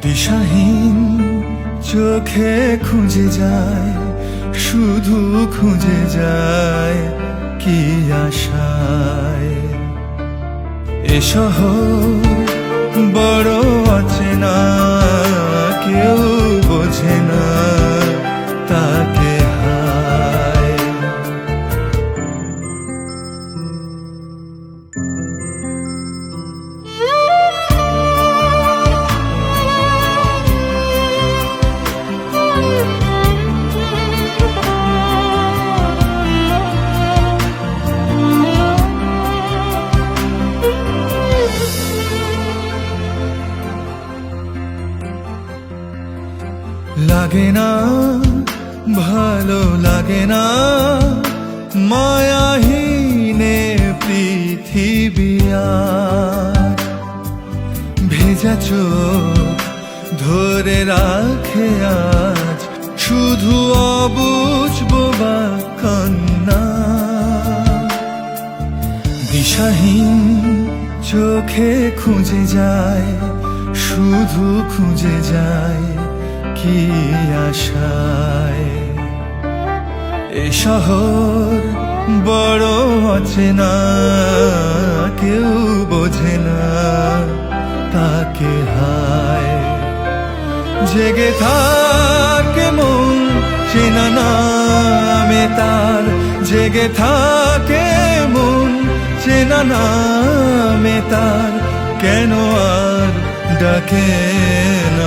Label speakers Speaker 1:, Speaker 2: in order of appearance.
Speaker 1: দিশাহীন চোখে খুঁজে যায়, শুধু খুঁজে যায় কি আশায়। এ শহর বড় অচেনা, কেউ বোঝে না তাকে হায়। লাগে না ভালো লাগে না মায়াহীনে পৃথিবী আর। ভেজা চোখ ধরে রাখে আজ শুধু অবুঝ বোবা কান্না। দিশাহীন চোখে খুঁজে যায়, শুধু খুঁজে যায় কি আশায়। এ শহর বড় অচেনা, কেউ বোঝে না তাকে হায়। জেগে থাকে মন চেনা নামে তার, জেগে থাকে মন চেনা নামে তার। কেন আর ডাকে না